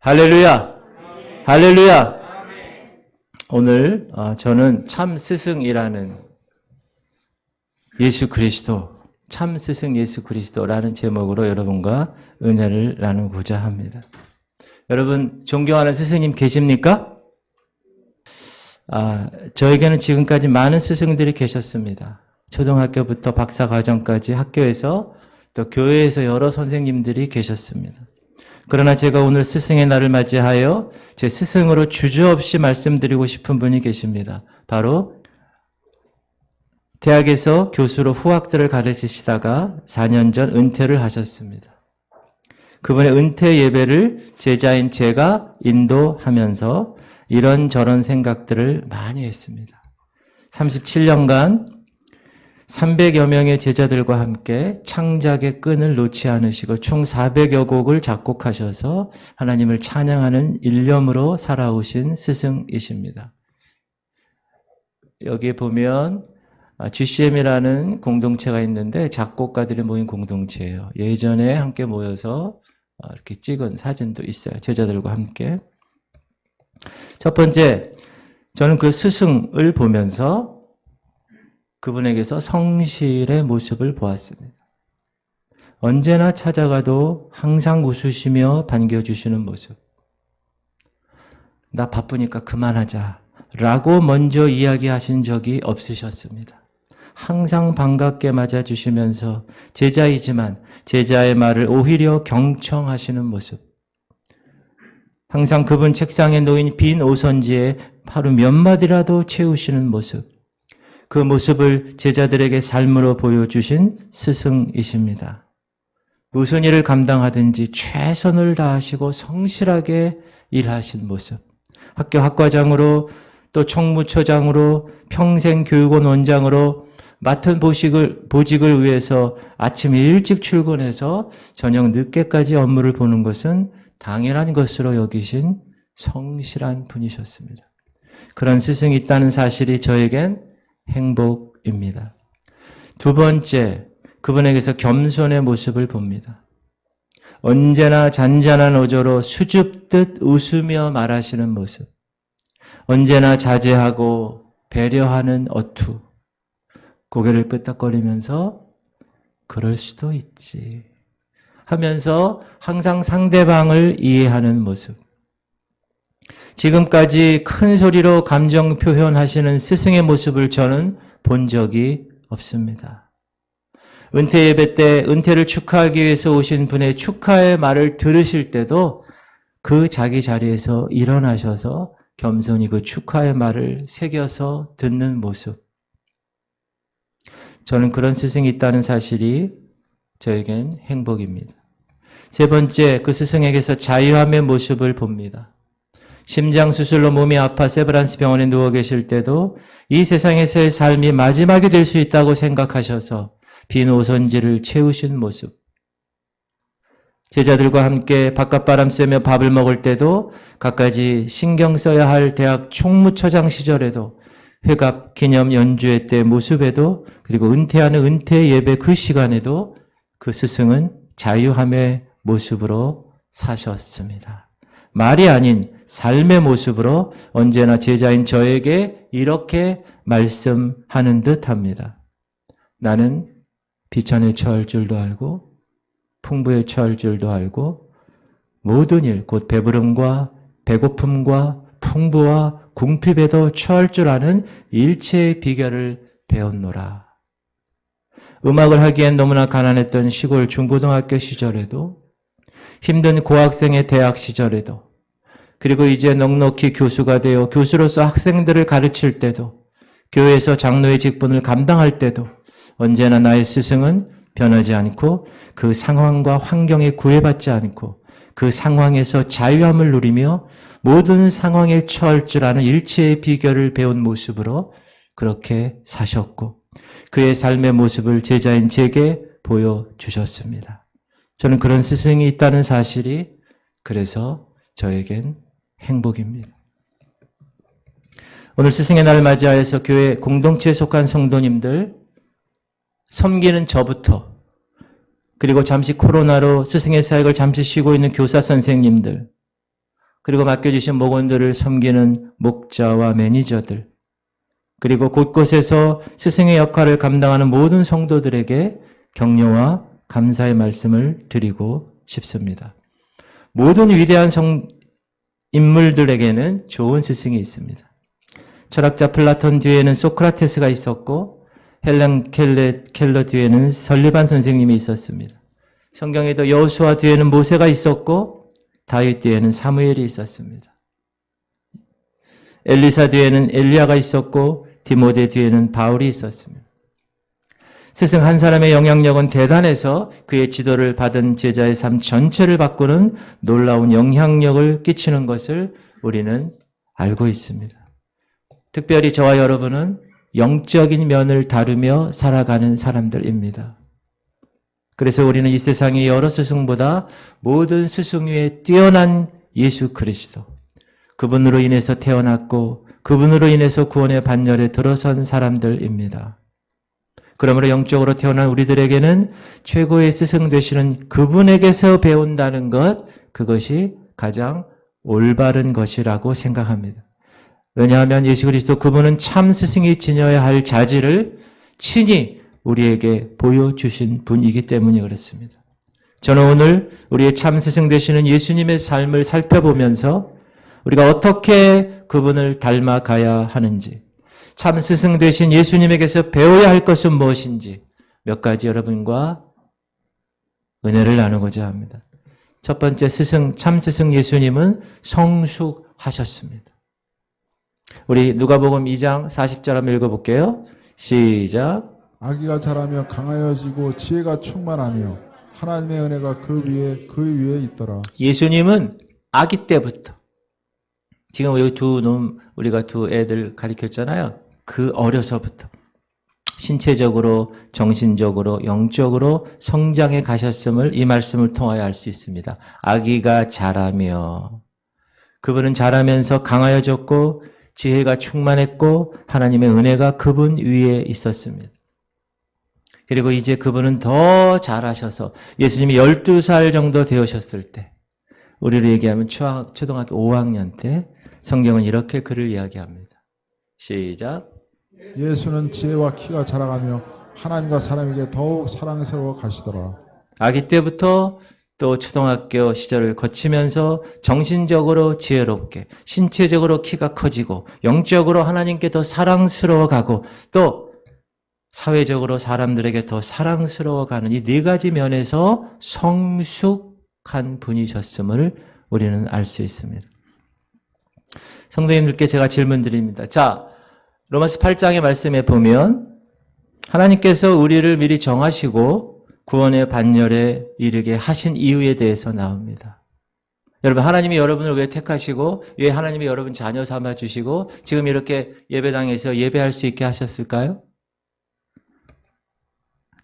할렐루야! 할렐루야! 오늘 저는 참 스승이라는 예수 그리스도, 참 스승 예수 그리스도라는 제목으로 여러분과 은혜를 나누고자 합니다. 여러분 존경하는 스승님 계십니까? 저에게는 지금까지 많은 스승들이 계셨습니다. 초등학교부터 박사과정까지 학교에서 또 교회에서 여러 선생님들이 계셨습니다. 그러나 제가 오늘 스승의 날을 맞이하여 제 스승으로 주저없이 말씀드리고 싶은 분이 계십니다. 바로 대학에서 교수로 후학들을 가르치시다가 4년 전 은퇴를 하셨습니다. 그분의 은퇴 예배를 제자인 제가 인도하면서 이런저런 생각들을 많이 했습니다. 37년간 300여 명의 제자들과 함께 창작의 끈을 놓지 않으시고 총 400여 곡을 작곡하셔서 하나님을 찬양하는 일념으로 살아오신 스승이십니다. 여기에 보면 GCM이라는 공동체가 있는데 작곡가들이 모인 공동체예요. 예전에 함께 모여서 이렇게 찍은 사진도 있어요. 제자들과 함께. 첫 번째, 저는 그 스승을 보면서 그분에게서 성실의 모습을 보았습니다. 언제나 찾아가도 항상 웃으시며 반겨주시는 모습. 나 바쁘니까 그만하자 라고 먼저 이야기하신 적이 없으셨습니다. 항상 반갑게 맞아주시면서 제자이지만 제자의 말을 오히려 경청하시는 모습. 항상 그분 책상에 놓인 빈 오선지에 하루 몇 마디라도 채우시는 모습. 그 모습을 제자들에게 삶으로 보여주신 스승이십니다. 무슨 일을 감당하든지 최선을 다하시고 성실하게 일하신 모습. 학교 학과장으로 또 총무처장으로 평생 교육원 원장으로 맡은 보직을 위해서 아침 일찍 출근해서 저녁 늦게까지 업무를 보는 것은 당연한 것으로 여기신 성실한 분이셨습니다. 그런 스승이 있다는 사실이 저에겐 행복입니다. 두 번째, 그분에게서 겸손의 모습을 봅니다. 언제나 잔잔한 어조로 수줍듯 웃으며 말하시는 모습. 언제나 자제하고 배려하는 어투. 고개를 끄덕거리면서 그럴 수도 있지 하면서 항상 상대방을 이해하는 모습. 지금까지 큰 소리로 감정 표현하시는 스승의 모습을 저는 본 적이 없습니다. 은퇴 예배 때 은퇴를 축하하기 위해서 오신 분의 축하의 말을 들으실 때도 그 자기 자리에서 일어나셔서 겸손히 그 축하의 말을 새겨서 듣는 모습. 저는 그런 스승이 있다는 사실이 저에겐 행복입니다. 세 번째, 그 스승에게서 자유함의 모습을 봅니다. 심장 수술로 몸이 아파 세브란스 병원에 누워 계실 때도 이 세상에서의 삶이 마지막이 될 수 있다고 생각하셔서 빈 오선지를 채우신 모습. 제자들과 함께 바깥바람 쐬며 밥을 먹을 때도 갖가지 신경 써야 할 대학 총무처장 시절에도 회갑 기념 연주회 때 모습에도 그리고 은퇴하는 은퇴 예배 그 시간에도 그 스승은 자유함의 모습으로 사셨습니다. 말이 아닌 삶의 모습으로 언제나 제자인 저에게 이렇게 말씀하는 듯합니다. 나는 비천에 처할 줄도 알고 풍부에 처할 줄도 알고 모든 일 곧 배부름과 배고픔과 풍부와 궁핍에도 처할 줄 아는 일체의 비결을 배웠노라. 음악을 하기엔 너무나 가난했던 시골 중고등학교 시절에도 힘든 고학생의 대학 시절에도 그리고 이제 넉넉히 교수가 되어 교수로서 학생들을 가르칠 때도 교회에서 장로의 직분을 감당할 때도 언제나 나의 스승은 변하지 않고 그 상황과 환경에 구애받지 않고 그 상황에서 자유함을 누리며 모든 상황에 처할 줄 아는 일체의 비결을 배운 모습으로 그렇게 사셨고 그의 삶의 모습을 제자인 제게 보여주셨습니다. 저는 그런 스승이 있다는 사실이 그래서 저에겐 행복입니다. 오늘 스승의 날을 맞이하여서 교회 공동체에 속한 성도님들 섬기는 저부터 그리고 잠시 코로나로 스승의 사역을 잠시 쉬고 있는 교사 선생님들 그리고 맡겨주신 목원들을 섬기는 목자와 매니저들, 그리고 곳곳에서 스승의 역할을 감당하는 모든 성도들에게 격려와 감사의 말씀을 드리고 싶습니다. 모든 위대한 인물들에게는 좋은 스승이 있습니다. 철학자 플라톤 뒤에는 소크라테스가 있었고 헬렌 켈러 뒤에는 설리반 선생님이 있었습니다. 성경에도 여호수아 뒤에는 모세가 있었고 다윗 뒤에는 사무엘이 있었습니다. 엘리사 뒤에는 엘리야가 있었고 디모데 뒤에는 바울이 있었습니다. 스승 한 사람의 영향력은 대단해서 그의 지도를 받은 제자의 삶 전체를 바꾸는 놀라운 영향력을 끼치는 것을 우리는 알고 있습니다. 특별히 저와 여러분은 영적인 면을 다루며 살아가는 사람들입니다. 그래서 우리는 이 세상의 여러 스승보다 모든 스승 위에 뛰어난 예수 그리스도, 그분으로 인해서 태어났고 그분으로 인해서 구원의 반열에 들어선 사람들입니다. 그러므로 영적으로 태어난 우리들에게는 최고의 스승 되시는 그분에게서 배운다는 것, 그것이 가장 올바른 것이라고 생각합니다. 왜냐하면 예수 그리스도 그분은 참 스승이 지녀야 할 자질을 친히 우리에게 보여주신 분이기 때문에 그렇습니다. 저는 오늘 우리의 참 스승 되시는 예수님의 삶을 살펴보면서 우리가 어떻게 그분을 닮아가야 하는지, 참 스승 되신 예수님에게서 배워야 할 것은 무엇인지 몇 가지 여러분과 은혜를 나누고자 합니다. 첫 번째 참 스승 예수님은 성숙하셨습니다. 우리 누가복음 2장 40절 한번 읽어볼게요. 시작. 아기가 자라며 강하여지고 지혜가 충만하며 하나님의 은혜가 그 위에 있더라. 예수님은 아기 때부터, 지금 우리가 두 애들 가르쳤잖아요. 그 어려서부터 신체적으로, 정신적으로, 영적으로 성장해 가셨음을 이 말씀을 통하여 알 수 있습니다. 아기가 자라며, 그분은 자라면서 강하여졌고 지혜가 충만했고 하나님의 은혜가 그분 위에 있었습니다. 그리고 이제 그분은 더 잘하셔서 예수님이 12살 정도 되셨을 때, 우리로 얘기하면 초등학교 5학년 때 성경은 이렇게 그를 이야기합니다. 시작. 예수는 지혜와 키가 자라가며 하나님과 사람에게 더욱 사랑스러워 가시더라. 아기 때부터 또 초등학교 시절을 거치면서 정신적으로 지혜롭게, 신체적으로 키가 커지고 영적으로 하나님께 더 사랑스러워 가고 또 사회적으로 사람들에게 더 사랑스러워 가는 이 네 가지 면에서 성숙한 분이셨음을 우리는 알 수 있습니다. 성도님들께 제가 질문 드립니다. 자, 로마서 8장의 말씀에 보면 하나님께서 우리를 미리 정하시고 구원의 반열에 이르게 하신 이유에 대해서 나옵니다. 여러분, 하나님이 여러분을 왜 택하시고 왜 하나님이 여러분 자녀 삼아주시고 지금 이렇게 예배당에서 예배할 수 있게 하셨을까요?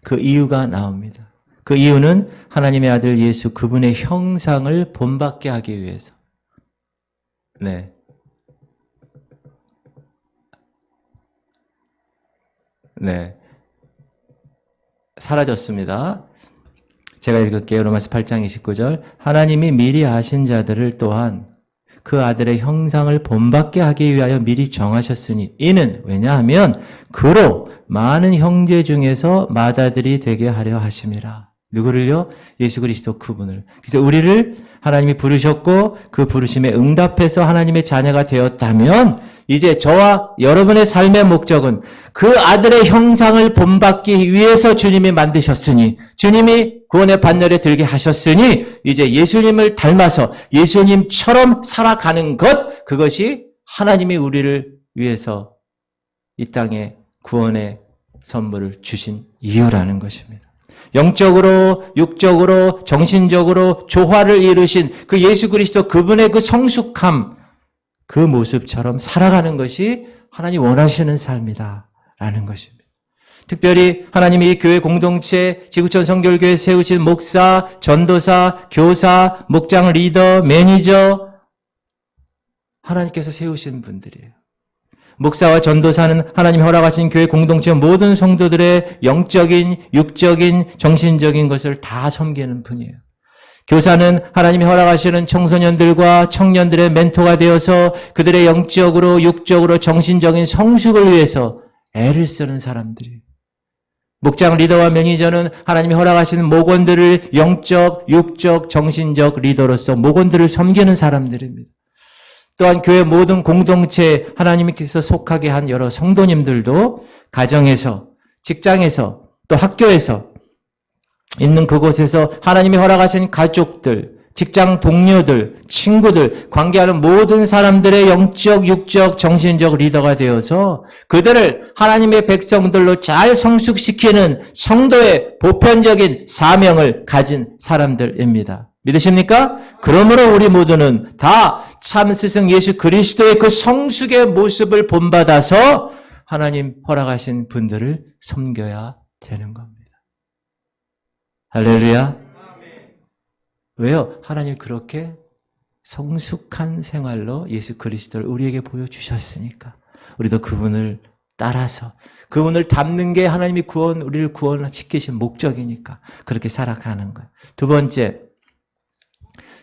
그 이유가 나옵니다. 그 이유는 하나님의 아들 예수 그분의 형상을 본받게 하기 위해서. 네. 네. 사라졌습니다. 제가 읽을게요. 로마서 8장 29절. 하나님이 미리 아신 자들을 또한 그 아들의 형상을 본받게 하기 위하여 미리 정하셨으니 이는 왜냐하면 그로 많은 형제 중에서 맏아들이 되게 하려 하심이라. 누구를요? 예수 그리스도 그분을. 그래서 우리를 하나님이 부르셨고 그 부르심에 응답해서 하나님의 자녀가 되었다면 이제 저와 여러분의 삶의 목적은 그 아들의 형상을 본받기 위해서 주님이 만드셨으니, 주님이 구원의 반열에 들게 하셨으니 이제 예수님을 닮아서 예수님처럼 살아가는 것, 그것이 하나님이 우리를 위해서 이 땅에 구원의 선물을 주신 이유라는 것입니다. 영적으로, 육적으로, 정신적으로 조화를 이루신 그 예수 그리스도 그분의 그 성숙함, 그 모습처럼 살아가는 것이 하나님 원하시는 삶이다라는 것입니다. 특별히 하나님이 이 교회 공동체, 지구촌 성결교회 세우신 목사, 전도사, 교사, 목장 리더, 매니저, 하나님께서 세우신 분들이에요. 목사와 전도사는 하나님 허락하신 교회 공동체 모든 성도들의 영적인, 육적인, 정신적인 것을 다 섬기는 분이에요. 교사는 하나님이 허락하시는 청소년들과 청년들의 멘토가 되어서 그들의 영적으로, 육적으로, 정신적인 성숙을 위해서 애를 쓰는 사람들이에요. 목장 리더와 매니저는 하나님이 허락하시는 목원들을 영적, 육적, 정신적 리더로서 목원들을 섬기는 사람들입니다. 또한 교회 모든 공동체에 하나님께서 속하게 한 여러 성도님들도 가정에서, 직장에서, 또 학교에서 있는 그곳에서 하나님이 허락하신 가족들, 직장 동료들, 친구들, 관계하는 모든 사람들의 영적, 육적, 정신적 리더가 되어서 그들을 하나님의 백성들로 잘 성숙시키는 성도의 보편적인 사명을 가진 사람들입니다. 믿으십니까? 그러므로 우리 모두는 다 참 스승 예수 그리스도의 그 성숙의 모습을 본받아서 하나님 허락하신 분들을 섬겨야 되는 겁니다. 할렐루야. 왜요? 하나님 그렇게 성숙한 생활로 예수 그리스도를 우리에게 보여주셨으니까 우리도 그분을 따라서 그분을 닮는 게 하나님이 우리를 구원시키신 목적이니까 그렇게 살아가는 거예요. 두 번째,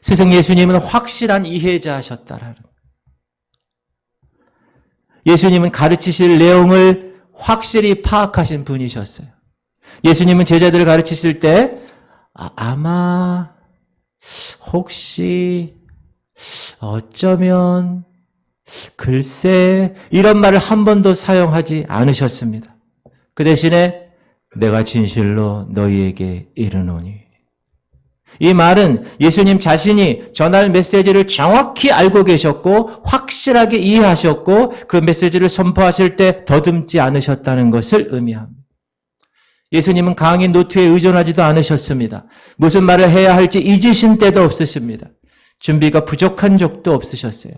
스승 예수님은 확실한 이해자셨다라는 거예요. 예수님은 가르치실 내용을 확실히 파악하신 분이셨어요. 예수님은 제자들을 가르치실 때 아마 혹시 어쩌면 글쎄 이런 말을 한 번도 사용하지 않으셨습니다. 그 대신에 내가 진실로 너희에게 이르노니, 이 말은 예수님 자신이 전할 메시지를 정확히 알고 계셨고 확실하게 이해하셨고 그 메시지를 선포하실 때 더듬지 않으셨다는 것을 의미합니다. 예수님은 강의 노트에 의존하지도 않으셨습니다. 무슨 말을 해야 할지 잊으신 때도 없으십니다. 준비가 부족한 적도 없으셨어요.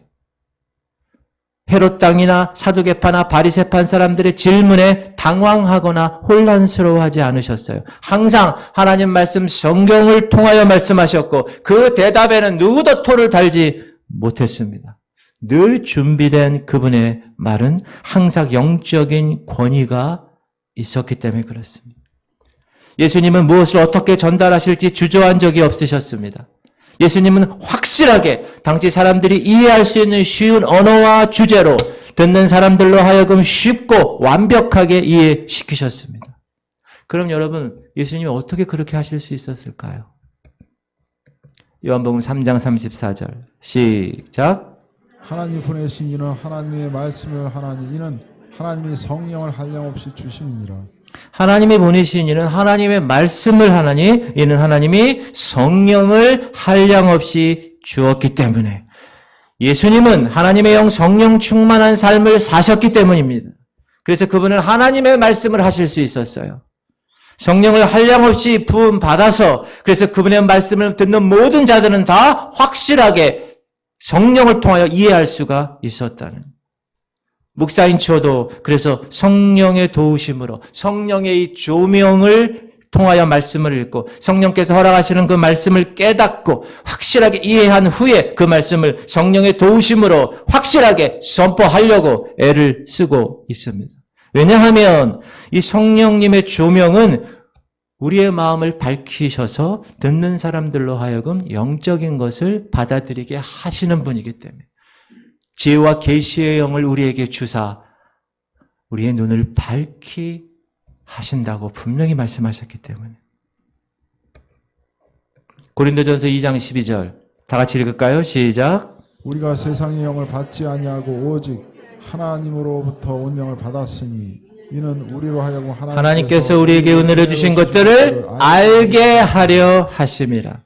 헤롯 당이나 사두개파나 바리새파 사람들의 질문에 당황하거나 혼란스러워하지 않으셨어요. 항상 하나님 말씀 성경을 통하여 말씀하셨고 그 대답에는 누구도 토를 달지 못했습니다. 늘 준비된 그분의 말은 항상 영적인 권위가 있었기 때문에 그렇습니다. 예수님은 무엇을 어떻게 전달하실지 주저한 적이 없으셨습니다. 예수님은 확실하게 당시 사람들이 이해할 수 있는 쉬운 언어와 주제로 듣는 사람들로 하여금 쉽고 완벽하게 이해시키셨습니다. 그럼 여러분, 예수님이 어떻게 그렇게 하실 수 있었을까요? 요한복음 3장 34절 시작. 하나님 보내신 이는 하나님의 말씀을 하나니 이는 하나님이 성령을 한량없이 주심이니라. 하나님이 보내신 이는 하나님의 말씀을 하나니 이는 하나님이 성령을 한량없이 주었기 때문에, 예수님은 하나님의 영 성령 충만한 삶을 사셨기 때문입니다. 그래서 그분은 하나님의 말씀을 하실 수 있었어요. 성령을 한량없이 부음 받아서 그래서 그분의 말씀을 듣는 모든 자들은 다 확실하게 성령을 통하여 이해할 수가 있었다는. 목사인 저도 그래서 성령의 도우심으로 성령의 이 조명을 통하여 말씀을 읽고 성령께서 허락하시는 그 말씀을 깨닫고 확실하게 이해한 후에 그 말씀을 성령의 도우심으로 확실하게 선포하려고 애를 쓰고 있습니다. 왜냐하면 이 성령님의 조명은 우리의 마음을 밝히셔서 듣는 사람들로 하여금 영적인 것을 받아들이게 하시는 분이기 때문에 지혜와 계시의 영을 우리에게 주사 우리의 눈을 밝히 하신다고 분명히 말씀하셨기 때문에. 고린도전서 2장 12절 다 같이 읽을까요? 시작. 우리가 세상의 영을 받지 아니하고 오직 하나님으로부터 온 영을 받았으니 이는 우리로 하여금 하나님께서 우리에게 은혜를 주신 것들을 알게 하려 하심이라.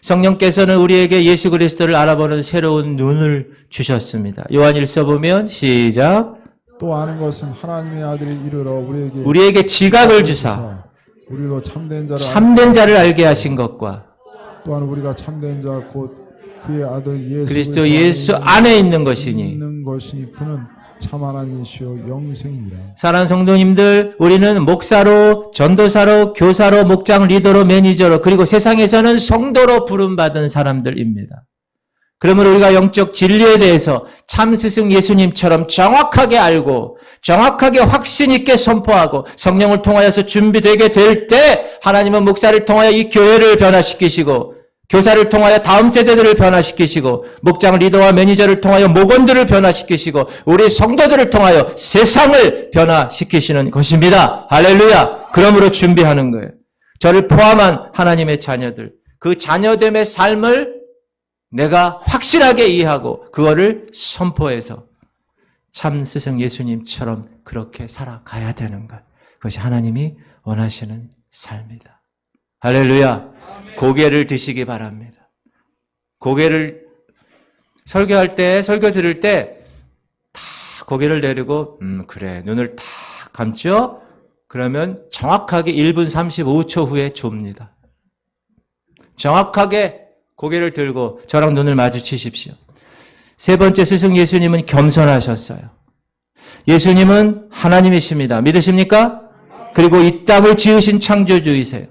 성령께서는 우리에게 예수 그리스도를 알아보는 새로운 눈을 주셨습니다. 요한일서 보면 시작. 또 아는 것은 하나님의 아들이 이르러 우리에게 지각을 주사 우리로 참된 자를 알게 하신 것과 또한 우리가 참된 자 곧 그의 아들 예수 그리스도 예수 안에 있는 것이니 그는 참 하나님이시요 영생이라. 사랑하는 성도님들, 우리는 목사로, 전도사로, 교사로, 목장 리더로, 매니저로, 그리고 세상에서는 성도로 부름받은 사람들입니다. 그러므로 우리가 영적 진리에 대해서 참 스승 예수님처럼 정확하게 알고 정확하게 확신 있게 선포하고 성령을 통하여서 준비되게 될 때 하나님은 목사를 통하여 이 교회를 변화시키시고 교사를 통하여 다음 세대들을 변화시키시고 목장 리더와 매니저를 통하여 목원들을 변화시키시고 우리 성도들을 통하여 세상을 변화시키시는 것입니다. 할렐루야. 그러므로 준비하는 거예요. 저를 포함한 하나님의 자녀들, 그 자녀됨의 삶을 내가 확실하게 이해하고 그거를 선포해서 참 스승 예수님처럼 그렇게 살아가야 되는 것. 그것이 하나님이 원하시는 삶이다. 할렐루야. 고개를 드시기 바랍니다. 고개를 설교 들을 때 다 고개를 내리고 그래 눈을 다 감죠? 그러면 정확하게 1분 35초 후에 좁니다. 정확하게 고개를 들고 저랑 눈을 마주치십시오. 세 번째 스승 예수님은 겸손하셨어요. 예수님은 하나님이십니다. 믿으십니까? 그리고 이 땅을 지으신 창조주이세요.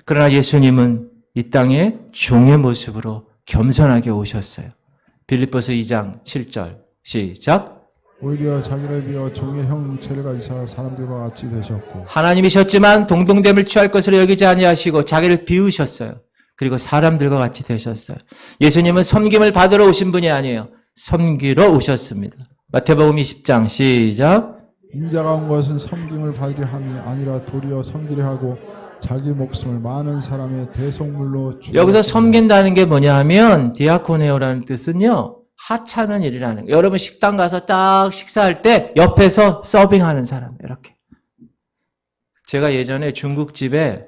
그러나 예수님은 이 땅에 종의 모습으로 겸손하게 오셨어요. 빌립보서 2장 7절 시작. 오히려 자기를 비어 종의 형체를 가지사 사람들과 같이 되셨고 하나님이셨지만 동등됨을 취할 것으로 여기지 아니하시고 자기를 비우셨어요. 그리고 사람들과 같이 되셨어요. 예수님은 섬김을 받으러 오신 분이 아니에요. 섬기러 오셨습니다. 마태복음 20장 시작. 인자가 온 것은 섬김을 받으려 함이 아니라 도리어 섬기려 하고 자기 목숨을 많은 사람의 대속물로 주셨습니다. 여기서 섬긴다는 게 뭐냐 하면 디아코네오라는 뜻은요. 하찮은 일이라는 거예요. 여러분 식당 가서 딱 식사할 때 옆에서 서빙하는 사람 이렇게. 제가 예전에 중국집에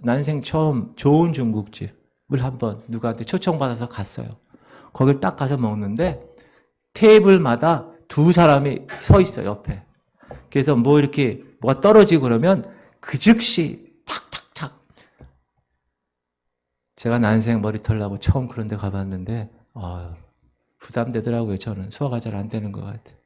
난생 처음 좋은 중국집을 한번 누구한테 초청받아서 갔어요. 거길 딱 가서 먹는데 테이블마다 두 사람이 서 있어요, 옆에. 그래서 뭐 이렇게 뭐가 떨어지고 그러면 그 즉시 탁탁탁. 제가 난생 머리털 나고 처음 그런 데 가봤는데 부담되더라고요. 저는 소화가 잘 안 되는 것 같아요.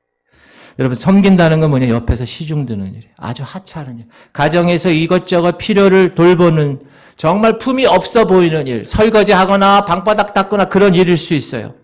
여러분 섬긴다는 건 뭐냐? 옆에서 시중 드는 일이에요. 아주 하찮은 일. 가정에서 이것저것 필요를 돌보는 정말 품이 없어 보이는 일. 설거지하거나 방바닥 닦거나 그런 일일 수 있어요.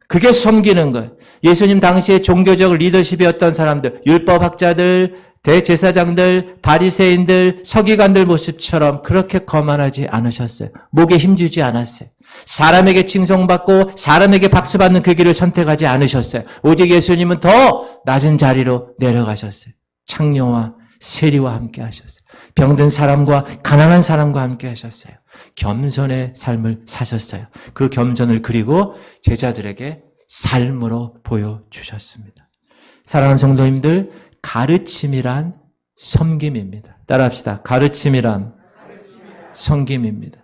그게 섬기는 거예요. 예수님 당시에 종교적 리더십이었던 사람들, 율법학자들, 대제사장들, 바리새인들, 서기관들 모습처럼 그렇게 거만하지 않으셨어요. 목에 힘주지 않았어요. 사람에게 칭송받고 사람에게 박수받는 그 길을 선택하지 않으셨어요. 오직 예수님은 더 낮은 자리로 내려가셨어요. 창녀와 세리와 함께 하셨어요. 병든 사람과 가난한 사람과 함께 하셨어요. 겸손의 삶을 사셨어요. 그 겸손을 그리고 제자들에게 삶으로 보여주셨습니다. 사랑하는 성도님들, 가르침이란 섬김입니다. 따라합시다. 가르침이란 섬김입니다.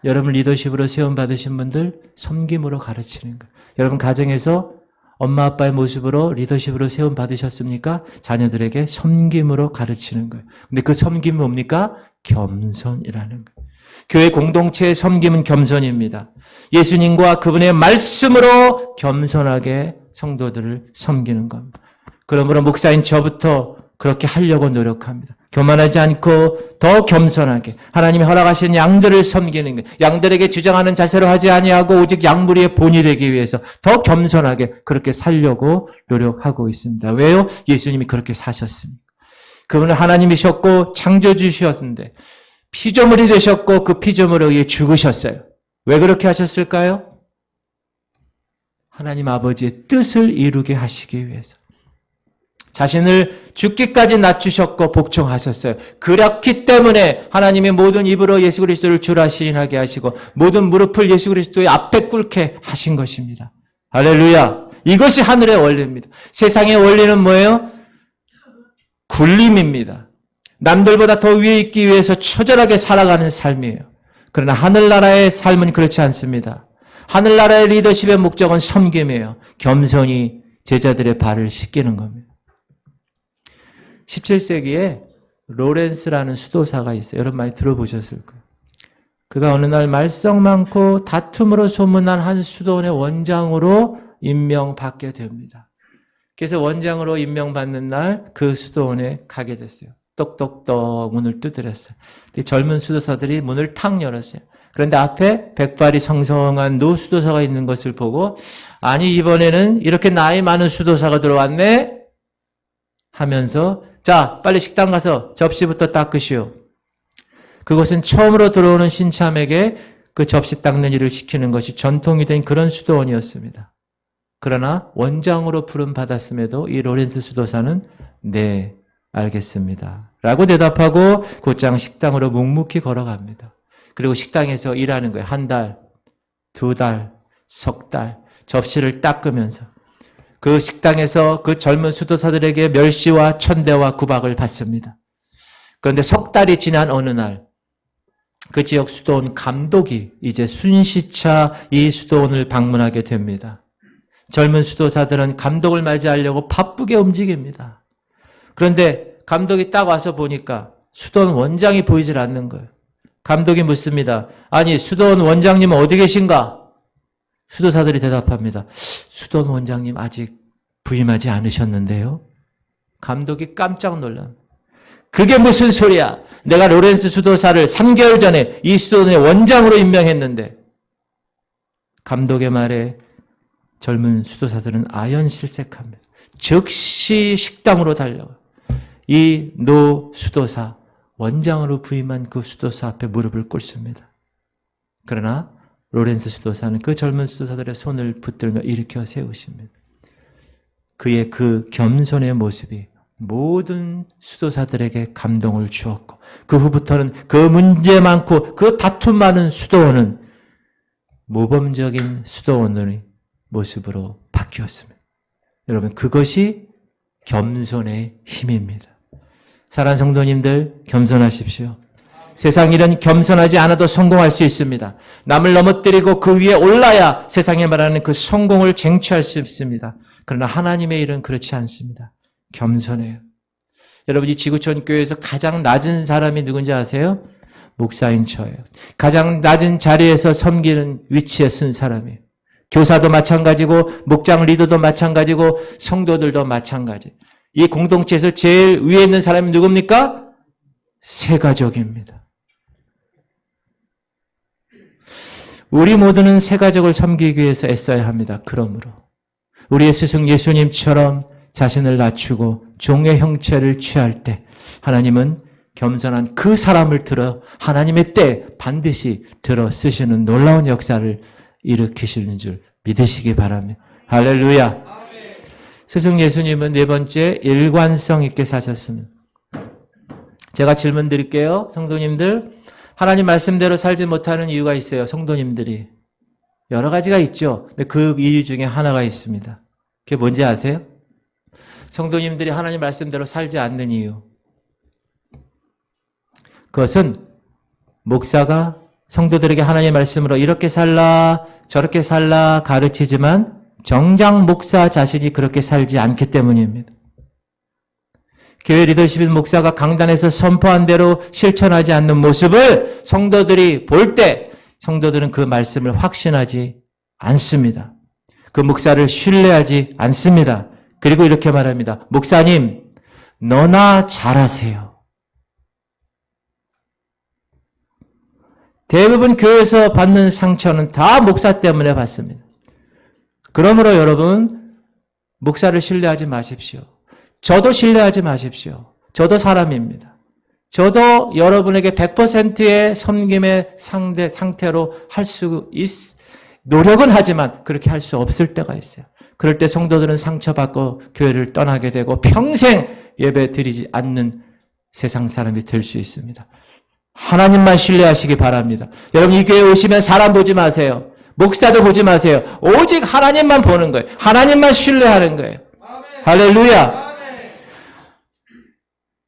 여러분 리더십으로 세움받으신 분들 섬김으로 가르치는 거예요. 여러분 가정에서 엄마 아빠의 모습으로 리더십으로 세움받으셨습니까? 자녀들에게 섬김으로 가르치는 거예요. 근데 그 섬김이 뭡니까? 겸손이라는 거예요. 교회 공동체의 섬김은 겸손입니다. 예수님과 그분의 말씀으로 겸손하게 성도들을 섬기는 겁니다. 그러므로 목사인 저부터 그렇게 하려고 노력합니다. 교만하지 않고 더 겸손하게 하나님이 허락하신 양들을 섬기는 거예요. 양들에게 주장하는 자세로 하지 아니하고 오직 양무리의 본이 되기 위해서 더 겸손하게 그렇게 살려고 노력하고 있습니다. 왜요? 예수님이 그렇게 사셨습니다. 그분은 하나님이셨고 창조주셨는데 피조물이 되셨고 그 피조물에 의해 죽으셨어요. 왜 그렇게 하셨을까요? 하나님 아버지의 뜻을 이루게 하시기 위해서. 자신을 죽기까지 낮추셨고 복종하셨어요. 그렇기 때문에 하나님이 모든 입으로 예수 그리스도를 주라 시인하게 하시고 모든 무릎을 예수 그리스도의 앞에 꿇게 하신 것입니다. 할렐루야. 이것이 하늘의 원리입니다. 세상의 원리는 뭐예요? 굴림입니다. 남들보다 더 위에 있기 위해서 처절하게 살아가는 삶이에요. 그러나 하늘나라의 삶은 그렇지 않습니다. 하늘나라의 리더십의 목적은 섬김이에요. 겸손히 제자들의 발을 씻기는 겁니다. 17세기에 로렌스라는 수도사가 있어요. 여러분 많이 들어보셨을 거예요. 그가 어느 날 말썽 많고 다툼으로 소문난 한 수도원의 원장으로 임명받게 됩니다. 그래서 원장으로 임명받는 날 그 수도원에 가게 됐어요. 똑똑똑 문을 두드렸어요. 젊은 수도사들이 문을 탁 열었어요. 그런데 앞에 백발이 성성한 노수도사가 있는 것을 보고 아니 이번에는 이렇게 나이 많은 수도사가 들어왔네 하면서 자 빨리 식당 가서 접시부터 닦으시오. 그것은 처음으로 들어오는 신참에게 그 접시 닦는 일을 시키는 것이 전통이 된 그런 수도원이었습니다. 그러나 원장으로 부름받았음에도 이 로렌스 수도사는 네 알겠습니다 라고 대답하고 곧장 식당으로 묵묵히 걸어갑니다. 그리고 식당에서 일하는 거예요. 한 달, 두 달, 석 달 접시를 닦으면서 그 식당에서 그 젊은 수도사들에게 멸시와 천대와 구박을 받습니다. 그런데 석 달이 지난 어느 날 그 지역 수도원 감독이 이제 순시차 이 수도원을 방문하게 됩니다. 젊은 수도사들은 감독을 맞이하려고 바쁘게 움직입니다. 그런데 감독이 딱 와서 보니까 수도원 원장이 보이질 않는 거예요. 감독이 묻습니다. 아니 수도원 원장님은 어디 계신가? 수도사들이 대답합니다. 수도원 원장님 아직 부임하지 않으셨는데요. 감독이 깜짝 놀랍니다. 그게 무슨 소리야? 내가 로렌스 수도사를 3개월 전에 이 수도원의 원장으로 임명했는데 감독의 말에 젊은 수도사들은 아연실색합니다. 즉시 식당으로 달려가요. 이 노 수도사 원장으로 부임한 그 수도사 앞에 무릎을 꿇습니다. 그러나 로렌스 수도사는 그 젊은 수도사들의 손을 붙들며 일으켜 세우십니다. 그의 그 겸손의 모습이 모든 수도사들에게 감동을 주었고 그 후부터는 그 문제 많고 그 다툼 많은 수도원은 모범적인 수도원의 모습으로 바뀌었습니다. 여러분 그것이 겸손의 힘입니다. 사랑하는 성도님들 겸손하십시오. 세상 일은 겸손하지 않아도 성공할 수 있습니다. 남을 넘어뜨리고 그 위에 올라야 세상에 말하는 그 성공을 쟁취할 수 있습니다. 그러나 하나님의 일은 그렇지 않습니다. 겸손해요. 여러분 이 지구촌 교회에서 가장 낮은 사람이 누군지 아세요? 목사인 저예요. 가장 낮은 자리에서 섬기는 위치에 쓴 사람이에요. 교사도 마찬가지고 목장 리더도 마찬가지고 성도들도 마찬가지. 이 공동체에서 제일 위에 있는 사람이 누굽니까? 새가족입니다. 우리 모두는 새가족을 섬기기 위해서 애써야 합니다. 그러므로 우리의 스승 예수님처럼 자신을 낮추고 종의 형체를 취할 때 하나님은 겸손한 그 사람을 들어 하나님의 때 반드시 들어 쓰시는 놀라운 역사를 일으키시는 줄 믿으시기 바랍니다. 할렐루야. 스승 예수님은 네 번째 일관성 있게 사셨습니다. 제가 질문 드릴게요. 성도님들 하나님 말씀대로 살지 못하는 이유가 있어요. 성도님들이 여러 가지가 있죠. 근데 그 이유 중에 하나가 있습니다. 그게 뭔지 아세요? 성도님들이 하나님 말씀대로 살지 않는 이유. 그것은 목사가 성도들에게 하나님의 말씀으로 이렇게 살라 저렇게 살라 가르치지만 정작 목사 자신이 그렇게 살지 않기 때문입니다. 교회 리더십인 목사가 강단에서 선포한 대로 실천하지 않는 모습을 성도들이 볼 때 성도들은 그 말씀을 확신하지 않습니다. 그 목사를 신뢰하지 않습니다. 그리고 이렇게 말합니다. 목사님, 너나 잘하세요. 대부분 교회에서 받는 상처는 다 목사 때문에 받습니다. 그러므로 여러분, 목사를 신뢰하지 마십시오. 저도 신뢰하지 마십시오. 저도 사람입니다. 저도 여러분에게 100%의 섬김의 상태로 할 수 노력은 하지만 그렇게 할 수 없을 때가 있어요. 그럴 때 성도들은 상처받고 교회를 떠나게 되고 평생 예배 드리지 않는 세상 사람이 될 수 있습니다. 하나님만 신뢰하시기 바랍니다. 여러분 이 교회에 오시면 사람 보지 마세요. 목사도 보지 마세요. 오직 하나님만 보는 거예요. 하나님만 신뢰하는 거예요. 할렐루야.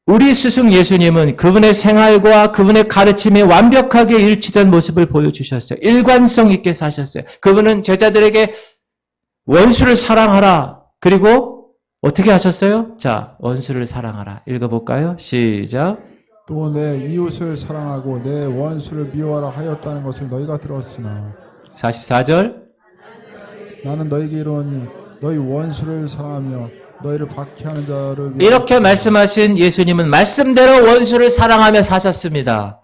우리 스승 예수님은 그분의 생활과 그분의 가르침에 완벽하게 일치된 모습을 보여주셨어요. 일관성 있게 사셨어요. 그분은 제자들에게 원수를 사랑하라. 그리고 어떻게 하셨어요? 자, 원수를 사랑하라. 읽어볼까요? 시작. 또 내 이웃을 사랑하고 내 원수를 미워하라 하였다는 것을 너희가 들었으나 44절. 나는 너희에게 이르노니 너희 원수를 사랑하며 너희를 박해하는 자를 이렇게 말씀하신 예수님은 말씀대로 원수를 사랑하며 사셨습니다.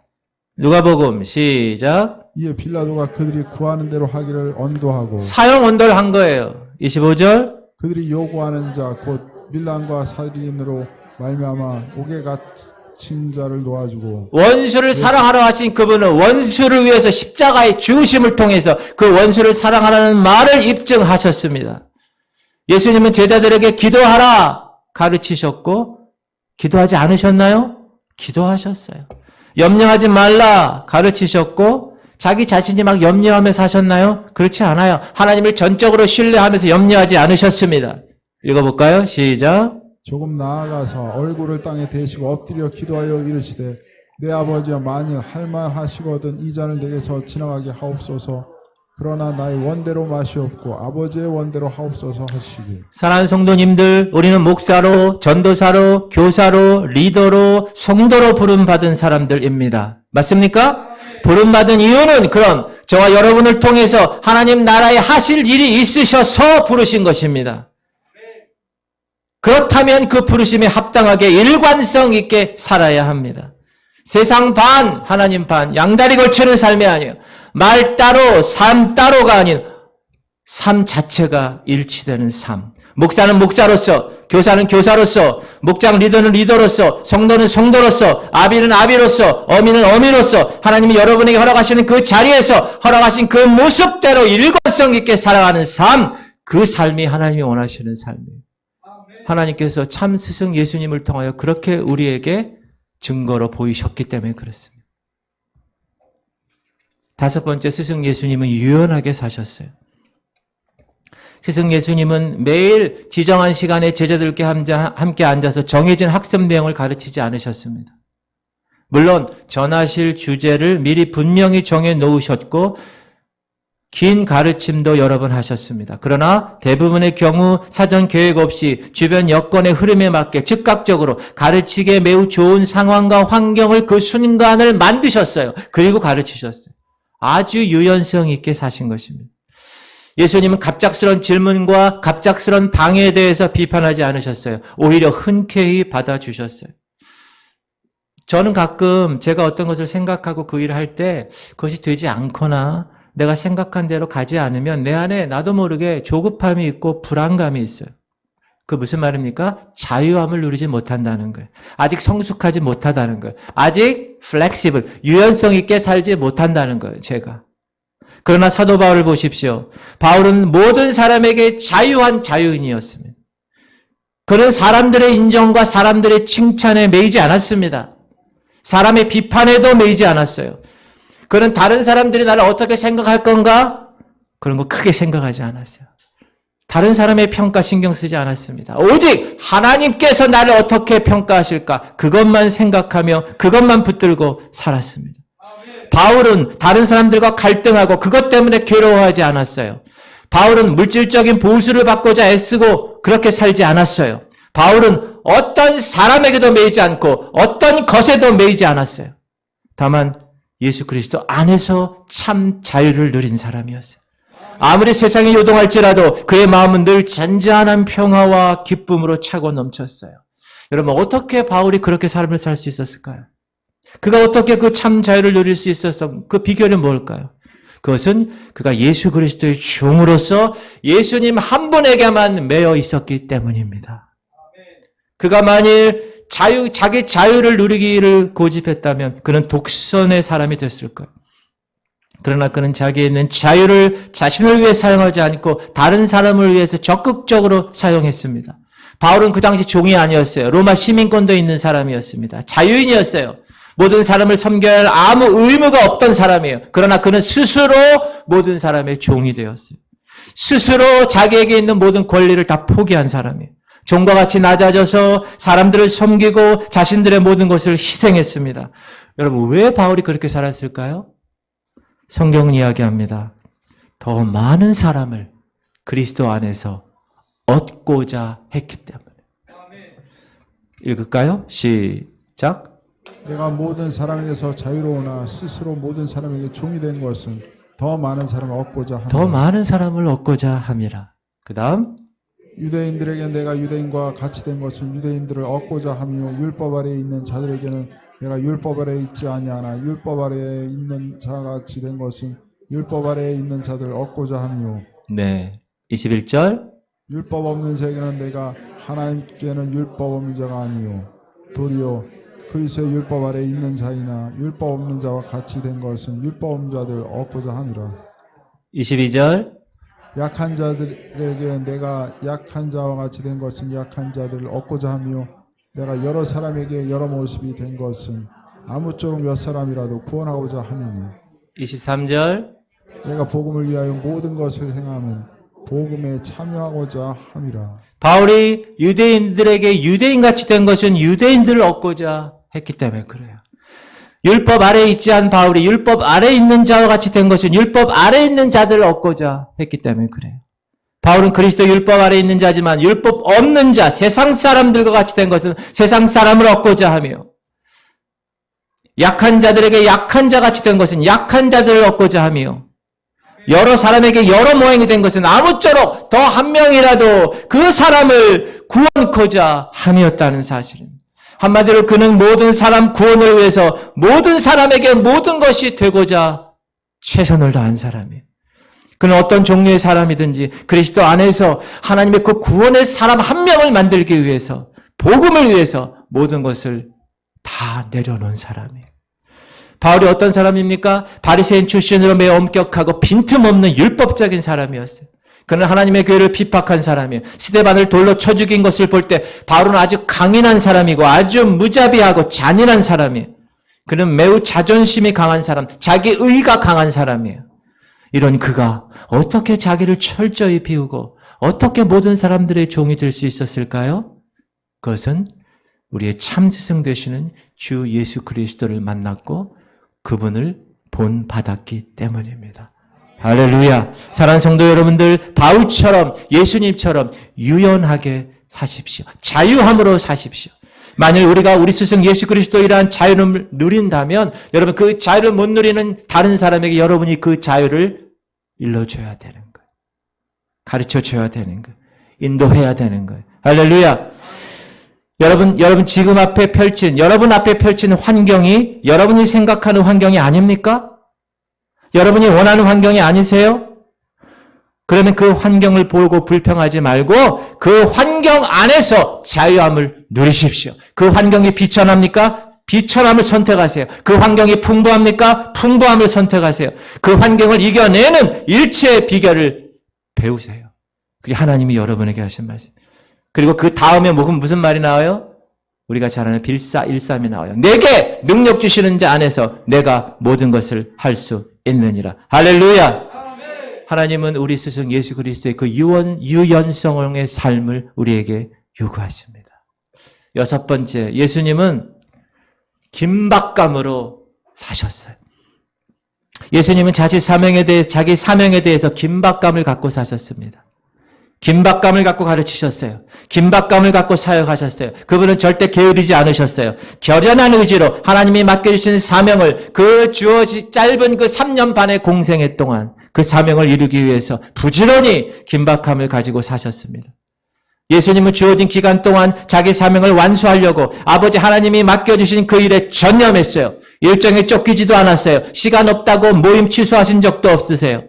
누가복음 시작. 이에 빌라도가 그들이 구하는 대로 하기를 언도하고 사형 언도를 한 거예요. 25절. 그들이 요구하는 자 곧 밀란과 살인으로 말미암아 옥에 갇힌 자를 놓아주고 원수를 사랑하러 하신 그분은 원수를 위해서 십자가의 죽으심을 통해서 그 원수를 사랑하라는 말을 입증하셨습니다. 예수님은 제자들에게 기도하라 가르치셨고 기도하지 않으셨나요? 기도하셨어요. 염려하지 말라 가르치셨고 자기 자신이 막 염려하며 사셨나요? 그렇지 않아요. 하나님을 전적으로 신뢰하면서 염려하지 않으셨습니다. 읽어볼까요? 시작. 조금 나아가서 얼굴을 땅에 대시고 엎드려 기도하여 이르시되 내 아버지여 만일 할만하시거든 이 잔을 내게서 지나가게 하옵소서. 그러나 나의 원대로 마시옵고 아버지의 원대로 하옵소서 하시기. 사랑하는 성도님들, 우리는 목사로, 전도사로, 교사로, 리더로, 성도로 부름받은 사람들입니다. 맞습니까? 부름받은 이유는 그럼 저와 여러분을 통해서 하나님 나라에 하실 일이 있으셔서 부르신 것입니다. 그렇다면 그 부르심에 합당하게 일관성 있게 살아야 합니다. 세상 반, 하나님 반, 양다리 걸치는 삶이 아니에요. 말 따로, 삶 따로가 아닌 삶 자체가 일치되는 삶. 목사는 목사로서, 교사는 교사로서, 목장 리더는 리더로서, 성도는 성도로서, 아비는 아비로서, 어미는 어미로서 하나님이 여러분에게 허락하시는 그 자리에서 허락하신 그 모습대로 일관성 있게 살아가는 삶, 그 삶이 하나님이 원하시는 삶이에요. 하나님께서 참 스승 예수님을 통하여 그렇게 우리에게 증거로 보이셨기 때문에 그렇습니다. 다섯 번째, 스승 예수님은 유연하게 사셨어요. 스승 예수님은 매일 지정한 시간에 제자들께 함께 앉아서 정해진 학습 내용을 가르치지 않으셨습니다. 물론 전하실 주제를 미리 분명히 정해 놓으셨고 긴 가르침도 여러 번 하셨습니다. 그러나 대부분의 경우 사전 계획 없이 주변 여건의 흐름에 맞게 즉각적으로 가르치기에 매우 좋은 상황과 환경을 그 순간을 만드셨어요. 그리고 가르치셨어요. 아주 유연성 있게 사신 것입니다. 예수님은 갑작스러운 질문과 갑작스러운 방해에 대해서 비판하지 않으셨어요. 오히려 흔쾌히 받아주셨어요. 저는 가끔 제가 어떤 것을 생각하고 그 일을 할 때 그것이 되지 않거나 내가 생각한 대로 가지 않으면 내 안에 나도 모르게 조급함이 있고 불안감이 있어요. 그 무슨 말입니까? 자유함을 누리지 못한다는 거예요. 아직 성숙하지 못하다는 거예요. 아직 플렉시블, 유연성 있게 살지 못한다는 거예요, 제가. 그러나 사도 바울을 보십시오. 바울은 모든 사람에게 자유한 자유인이었습니다. 그는 사람들의 인정과 사람들의 칭찬에 매이지 않았습니다. 사람의 비판에도 매이지 않았어요. 그는 다른 사람들이 나를 어떻게 생각할 건가? 그런 거 크게 생각하지 않았어요. 다른 사람의 평가 신경 쓰지 않았습니다. 오직 하나님께서 나를 어떻게 평가하실까? 그것만 생각하며 그것만 붙들고 살았습니다. 바울은 다른 사람들과 갈등하고 그것 때문에 괴로워하지 않았어요. 바울은 물질적인 보수를 받고자 애쓰고 그렇게 살지 않았어요. 바울은 어떤 사람에게도 매이지 않고 어떤 것에도 매이지 않았어요. 다만 예수 그리스도 안에서 참 자유를 누린 사람이었어요. 아무리 세상이 요동할지라도 그의 마음은 늘 잔잔한 평화와 기쁨으로 차고 넘쳤어요. 여러분, 어떻게 바울이 그렇게 삶을 살 수 있었을까요? 그가 어떻게 그 참 자유를 누릴 수 있었어? 그 비결은 뭘까요? 그것은 그가 예수 그리스도의 종으로서 예수님 한 분에게만 매여 있었기 때문입니다. 그가 만일 자기 자유를 누리기를 고집했다면 그는 독선의 사람이 됐을 거예요. 그러나 그는 자기에 있는 자유를 자신을 위해 사용하지 않고 다른 사람을 위해서 적극적으로 사용했습니다. 바울은 그 당시 종이 아니었어요. 로마 시민권도 있는 사람이었습니다. 자유인이었어요. 모든 사람을 섬겨야 할 아무 의무가 없던 사람이에요. 그러나 그는 스스로 모든 사람의 종이 되었어요. 스스로 자기에게 있는 모든 권리를 다 포기한 사람이에요. 종과 같이 낮아져서 사람들을 섬기고 자신들의 모든 것을 희생했습니다. 여러분, 왜 바울이 그렇게 살았을까요? 성경은 이야기합니다. 더 많은 사람을 그리스도 안에서 얻고자 했기 때문에. 읽을까요? 시작. 내가 모든 사람에게서 자유로우나 스스로 모든 사람에게 종이 된 것은 더 많은 사람을 얻고자 함이라. 더 많은 사람을 얻고자 함이라. 그 다음. 유대인들에게 내가 유대인과 같이 된 것은 유대인들을 얻고자 하며 율법 아래에 있는 자들에게는 내가 율법 아래에 있지 아니하나 율법 아래에 있는 자같이 된 것은 율법 아래에 있는 자들 얻고자 함이요. 네. 21절. 율법 없는 자에게는 내가 하나님께는 율법 없는 자가 아니요 도리어 그리스도의 율법 아래에 있는 자이나 율법 없는 자와 같이 된 것은 율법 없는 자들 얻고자 함이라. 22절. 약한 자들에게 내가 약한 자와 같이 된 것은 약한 자들을 얻고자 하며 내가 여러 사람에게 여러 모습이 된 것은 아무쪼록 몇 사람이라도 구원하고자 함이니 23절. 내가 복음을 위하여 모든 것을 행하면 복음에 참여하고자 함이라. 바울이 유대인들에게 유대인같이 된 것은 유대인들을 얻고자 했기 때문에 그래요. 율법 아래에 있지 않은 바울이 율법 아래에 있는 자와 같이 된 것은 율법 아래에 있는 자들을 얻고자 했기 때문에 그래요. 바울은 그리스도 율법 아래에 있는 자지만 율법 없는 자, 세상 사람들과 같이 된 것은 세상 사람을 얻고자 하며 약한 자들에게 약한 자 같이 된 것은 약한 자들을 얻고자 하며 여러 사람에게 여러 모양이 된 것은 아무쪼록 더 한 명이라도 그 사람을 구원코자 함이었다는 사실입니다. 한마디로 그는 모든 사람 구원을 위해서 모든 사람에게 모든 것이 되고자 최선을 다한 사람이에요. 그는 어떤 종류의 사람이든지 그리스도 안에서 하나님의 그 구원의 사람 한 명을 만들기 위해서 복음을 위해서 모든 것을 다 내려놓은 사람이에요. 바울이 어떤 사람입니까? 바리새인 출신으로 매우 엄격하고 빈틈없는 율법적인 사람이었어요. 그는 하나님의 교회를 핍박한 사람이에요. 스데반을 돌로 쳐 죽인 것을 볼 때 바울은 아주 강인한 사람이고 아주 무자비하고 잔인한 사람이에요. 그는 매우 자존심이 강한 사람, 자기 의가 강한 사람이에요. 이런 그가 어떻게 자기를 철저히 비우고 어떻게 모든 사람들의 종이 될 수 있었을까요? 그것은 우리의 참 스승 되시는 주 예수 그리스도를 만났고 그분을 본받았기 때문입니다. 할렐루야. 사랑하는 성도 여러분들, 바울처럼 예수님처럼 유연하게 사십시오. 자유함으로 사십시오. 만일 우리가 우리 스승 예수 그리스도이라는 자유를 누린다면 여러분 그 자유를 못 누리는 다른 사람에게 여러분이 그 자유를 일러줘야 되는 거예요. 가르쳐줘야 되는 거예요. 인도해야 되는 거예요. 할렐루야. 여러분 여러분 앞에 펼친 환경이 여러분이 생각하는 환경이 아닙니까? 여러분이 원하는 환경이 아니세요? 그러면 그 환경을 보고 불평하지 말고 그 환경 안에서 자유함을 누리십시오. 그 환경이 비천합니까? 비천함을 선택하세요. 그 환경이 풍부합니까? 풍부함을 선택하세요. 그 환경을 이겨내는 일체의 비결을 배우세요. 그게 하나님이 여러분에게 하신 말씀. 그리고 그 다음에 무슨 말이 나와요? 우리가 잘 아는 빌사일삼이 나와요. 내게 능력 주시는 자 안에서 내가 모든 것을 할 수 있느니라. 할렐루야. 하나님은 우리 스승 예수 그리스도의 그 유연성의 삶을 우리에게 요구하십니다. 6번째, 예수님은 긴박감으로 사셨어요. 예수님은 자기 사명에 대해서 긴박감을 갖고 사셨습니다. 긴박감을 갖고 가르치셨어요. 긴박감을 갖고 사역하셨어요. 그분은 절대 게으르지 않으셨어요. 결연한 의지로 하나님이 맡겨주신 사명을 짧은 그 3년 반의 공생애 동안 그 사명을 이루기 위해서 부지런히 긴박함을 가지고 사셨습니다. 예수님은 주어진 기간 동안 자기 사명을 완수하려고 아버지 하나님이 맡겨주신 그 일에 전념했어요. 일정에 쫓기지도 않았어요. 시간 없다고 모임 취소하신 적도 없으세요.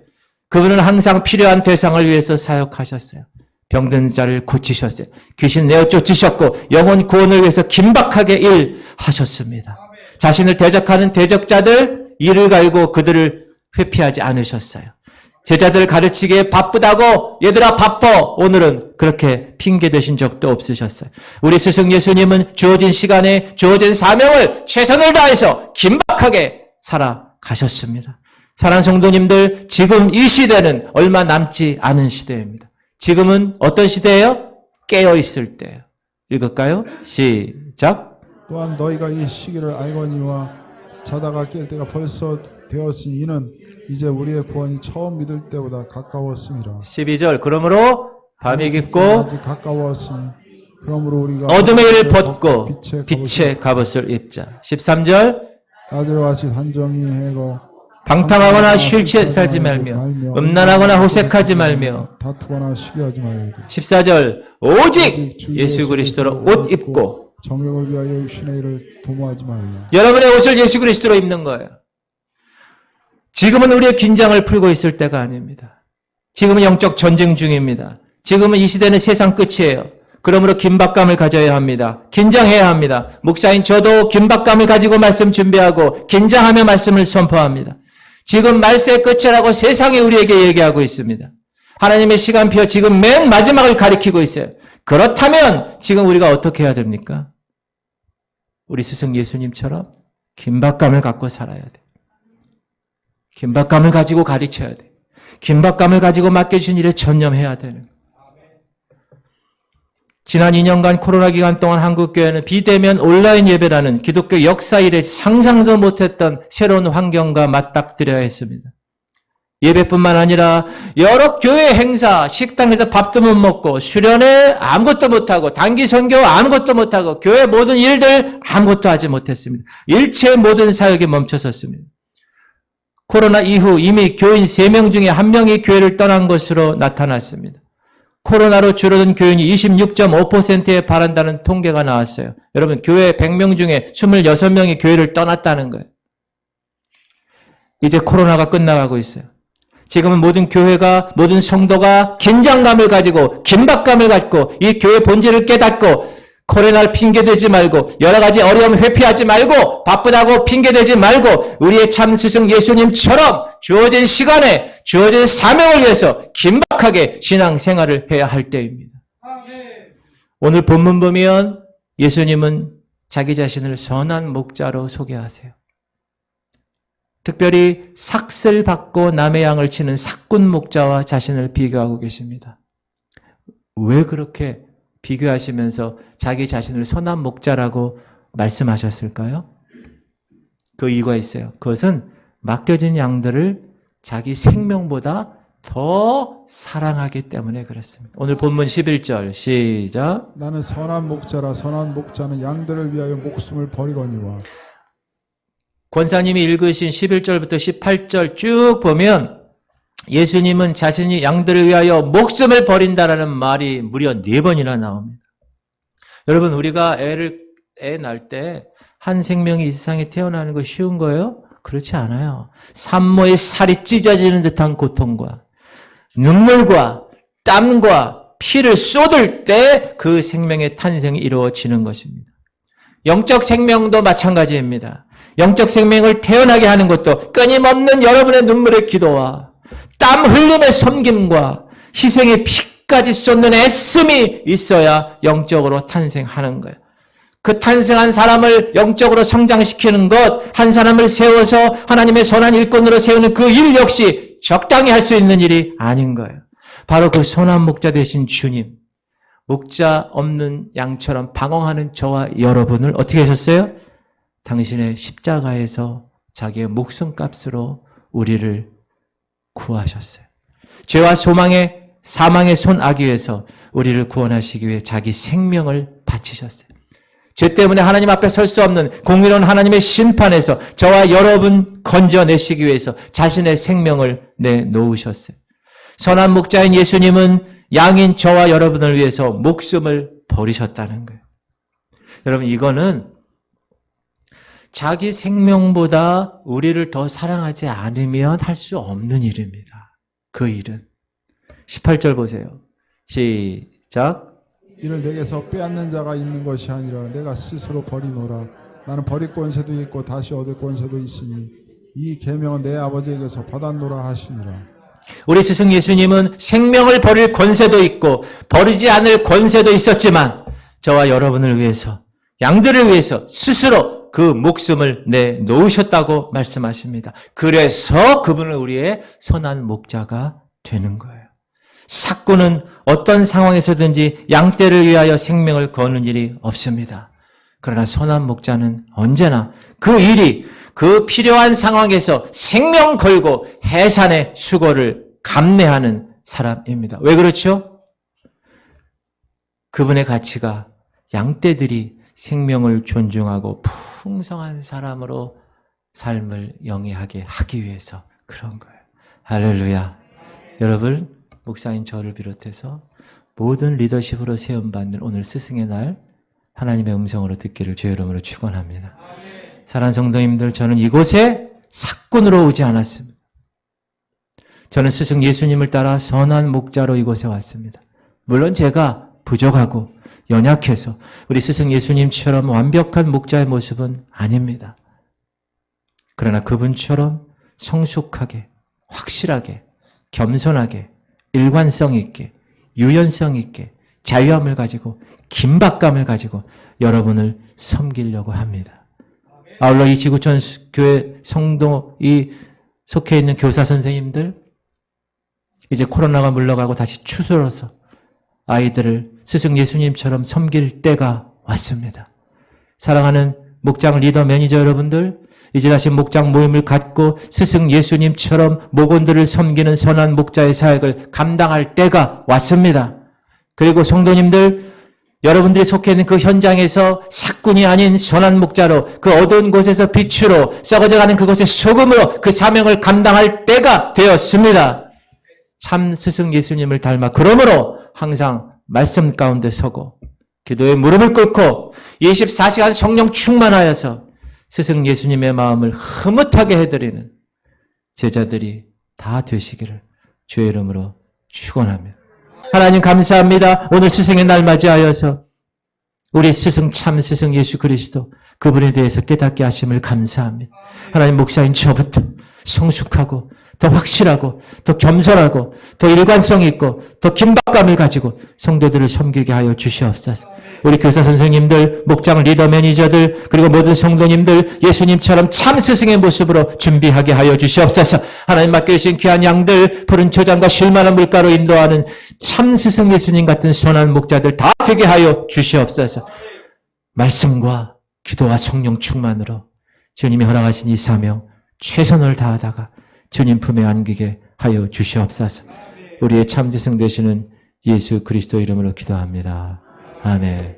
그분은 항상 필요한 대상을 위해서 사역하셨어요. 병든 자를 고치셨어요. 귀신 내어 쫓으셨고 영혼 구원을 위해서 긴박하게 일하셨습니다. 자신을 대적하는 대적자들 이를 갈고 그들을 회피하지 않으셨어요. 제자들을 가르치기에 바쁘다고 얘들아 바빠 오늘은 그렇게 핑계 대신 적도 없으셨어요. 우리 스승 예수님은 주어진 시간에 주어진 사명을 최선을 다해서 긴박하게 살아가셨습니다. 사랑하는 성도님들, 지금 이 시대는 얼마 남지 않은 시대입니다. 지금은 어떤 시대예요? 깨어있을 때예요. 읽을까요? 시작. 또한 너희가 이 시기를 알거니와 자다가 깰 때가 벌써 되었으니 이는 이제 우리의 구원이 처음 믿을 때보다 가까웠습니다. 12절. 그러므로 밤이 깊고 아직 가까웠으니 그러므로 우리가 어둠의 일을 벗고 빛의 갑옷을 입자. 13절. 낮에 같이 단정히 해고 방탕하거나 쉴 살지 말며 음란하거나 호색하지 말며 다투거나 시기하지 말고 14절 오직 예수 그리스도로 옷 입고 정욕을 위하여 신의 일을 도모하지 말라. 여러분의 옷을 예수 그리스도로 입는 거예요. 지금은 우리의 긴장을 풀고 있을 때가 아닙니다. 지금은 영적 전쟁 중입니다. 지금은 이 시대는 세상 끝이에요. 그러므로 긴박감을 가져야 합니다. 긴장해야 합니다. 목사인 저도 긴박감을 가지고 말씀 준비하고 긴장하며 말씀을 선포합니다. 지금 말세의 끝이라고 세상이 우리에게 얘기하고 있습니다. 하나님의 시간표 지금 맨 마지막을 가리키고 있어요. 그렇다면 지금 우리가 어떻게 해야 됩니까? 우리 스승 예수님처럼 긴박감을 갖고 살아야 돼. 긴박감을 가지고 가르쳐야 돼. 긴박감을 가지고 맡겨주신 일에 전념해야 되는 거예요. 지난 2년간 코로나 기간 동안 한국교회는 비대면 온라인 예배라는 기독교 역사 이래 상상도 못했던 새로운 환경과 맞닥뜨려야 했습니다. 예배뿐만 아니라 여러 교회 행사, 식당에서 밥도 못 먹고 수련회 아무것도 못하고 단기 선교 아무것도 못하고 교회 모든 일들 아무것도 하지 못했습니다. 일체의 모든 사역이 멈춰섰습니다. 코로나 이후 이미 교인 3명 중에 1명이 교회를 떠난 것으로 나타났습니다. 코로나로 줄어든 교인이 26.5%에 달한다는 통계가 나왔어요. 여러분, 교회 100명 중에 26명이 교회를 떠났다는 거예요. 이제 코로나가 끝나가고 있어요. 지금은 모든 교회가, 모든 성도가 긴장감을 가지고, 긴박감을 갖고, 이 교회 본질을 깨닫고, 코로나를 핑계대지 말고, 여러 가지 어려움 회피하지 말고, 바쁘다고 핑계대지 말고, 우리의 참 스승 예수님처럼 주어진 시간에, 주어진 사명을 위해서 긴박하게 신앙생활을 해야 할 때입니다. 오늘 본문 보면 예수님은 자기 자신을 선한 목자로 소개하세요. 특별히 삭슬 받고 남의 양을 치는 삭군 목자와 자신을 비교하고 계십니다. 왜 그렇게 비교하시면서 자기 자신을 선한 목자라고 말씀하셨을까요? 그 이유가 있어요. 그것은 맡겨진 양들을 자기 생명보다 더 사랑하기 때문에 그렇습니다. 오늘 본문 11절 시작. 나는 선한 목자라. 선한 목자는 양들을 위하여 목숨을 버리거니와. 권사님이 읽으신 11절부터 18절 쭉 보면 예수님은 자신이 양들을 위하여 목숨을 버린다라는 말이 무려 4번이나 나옵니다. 여러분, 우리가 애 낳을 때 한 생명이 이 세상에 태어나는 거 쉬운 거예요? 그렇지 않아요. 산모의 살이 찢어지는 듯한 고통과 눈물과 땀과 피를 쏟을 때 그 생명의 탄생이 이루어지는 것입니다. 영적 생명도 마찬가지입니다. 영적 생명을 태어나게 하는 것도 끊임없는 여러분의 눈물의 기도와 땀 흘림의 섬김과 희생의 피까지 쏟는 애씀이 있어야 영적으로 탄생하는 거예요. 그 탄생한 사람을 영적으로 성장시키는 것, 한 사람을 세워서 하나님의 선한 일꾼으로 세우는 그 일 역시 적당히 할 수 있는 일이 아닌 거예요. 바로 그 선한 목자 되신 주님, 목자 없는 양처럼 방황하는 저와 여러분을 어떻게 하셨어요? 당신의 십자가에서 자기의 목숨값으로 우리를 구하셨어요. 죄와 소망의 사망의 손 악위에서 우리를 구원하시기 위해 자기 생명을 바치셨어요. 죄 때문에 하나님 앞에 설 수 없는 공의로운 하나님의 심판에서 저와 여러분 건져내시기 위해서 자신의 생명을 내놓으셨어요. 선한 목자인 예수님은 양인 저와 여러분을 위해서 목숨을 버리셨다는 거예요. 여러분, 이거는 자기 생명보다 우리를 더 사랑하지 않으면 할 수 없는 일입니다. 그 일은. 18절 보세요. 시작. 이를 내게서 빼앗는 자가 있는 것이 아니라 내가 스스로 버리노라. 나는 버릴 권세도 있고 다시 얻을 권세도 있으니 이 계명은 내 아버지에게서 받았노라 하시니라. 우리 스승 예수님은 생명을 버릴 권세도 있고 버리지 않을 권세도 있었지만 저와 여러분을 위해서, 양들을 위해서 스스로 그 목숨을 내놓으셨다고 말씀하십니다. 그래서 그분은 우리의 선한 목자가 되는 거예요. 삭구는 어떤 상황에서든지 양떼를 위하여 생명을 거는 일이 없습니다. 그러나 선한 목자는 언제나 그 일이 그 필요한 상황에서 생명 걸고 해산의 수고를 감내하는 사람입니다. 왜 그렇죠? 그분의 가치가 양떼들이 생명을 존중하고 풍성한 사람으로 삶을 영위하게 하기 위해서 그런 거예요. 할렐루야. 여러분, 목사인 저를 비롯해서 모든 리더십으로 세움받는 오늘 스승의 날, 하나님의 음성으로 듣기를 주의 이름으로 축원합니다. 사랑하는 성도님들, 저는 이곳에 사건으로 오지 않았습니다. 저는 스승 예수님을 따라 선한 목자로 이곳에 왔습니다. 물론 제가 부족하고 연약해서 우리 스승 예수님처럼 완벽한 목자의 모습은 아닙니다. 그러나 그분처럼 성숙하게, 확실하게, 겸손하게, 일관성 있게, 유연성 있게, 자유함을 가지고, 긴박감을 가지고 여러분을 섬기려고 합니다. 아울러 이 지구촌 교회 성도, 이 속해 있는 교사 선생님들, 이제 코로나가 물러가고 다시 추스러서 아이들을 스승 예수님처럼 섬길 때가 왔습니다. 사랑하는 목장 리더 매니저 여러분들, 이제 다시 목장 모임을 갖고 스승 예수님처럼 목원들을 섬기는 선한 목자의 사역을 감당할 때가 왔습니다. 그리고 성도님들, 여러분들이 속해 있는 그 현장에서 사꾼이 아닌 선한 목자로, 그 어두운 곳에서 빛으로, 썩어져가는 그곳의 소금으로 그 사명을 감당할 때가 되었습니다. 참 스승 예수님을 닮아 그러므로 항상 말씀 가운데 서고 기도에 무릎을 꿇고 24시간 성령 충만하여서 스승 예수님의 마음을 흐뭇하게 해드리는 제자들이 다 되시기를 주의 이름으로 축원합니다. 하나님 감사합니다. 오늘 스승의 날 맞이하여서 우리 스승, 참 스승 예수 그리스도, 그분에 대해서 깨닫게 하심을 감사합니다. 하나님, 목사인 저부터 성숙하고 더 확실하고 더 겸손하고 더 일관성 있고 더 긴박감을 가지고 성도들을 섬기게 하여 주시옵소서. 우리 교사 선생님들, 목장 리더 매니저들, 그리고 모든 성도님들 예수님처럼 참 스승의 모습으로 준비하게 하여 주시옵소서. 하나님 맡겨주신 귀한 양들, 푸른 초장과 쉴만한 물가로 인도하는 참 스승 예수님 같은 선한 목자들 다 되게 하여 주시옵소서. 말씀과 기도와 성령 충만으로 주님이 허락하신 이 사명 최선을 다하다가 주님 품에 안기게 하여 주시옵소서. 우리의 참스승 되시는 예수 그리스도 이름으로 기도합니다. 아멘.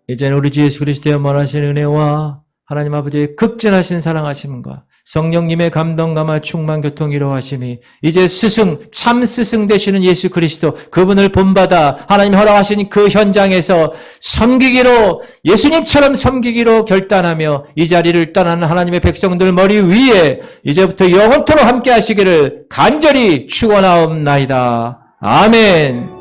이제는 우리 주 예수 그리스도의 원하신 은혜와 하나님 아버지의 극진하신 사랑하심과 성령님의 감동감화 충만 교통 이루하심이 이제 스승, 참 스승 되시는 예수 그리스도, 그분을 본받아 하나님 허락하신 그 현장에서 섬기기로, 예수님처럼 섬기기로 결단하며 이 자리를 떠나는 하나님의 백성들 머리 위에 이제부터 영원토록 함께 하시기를 간절히 축원하옵나이다. 아멘.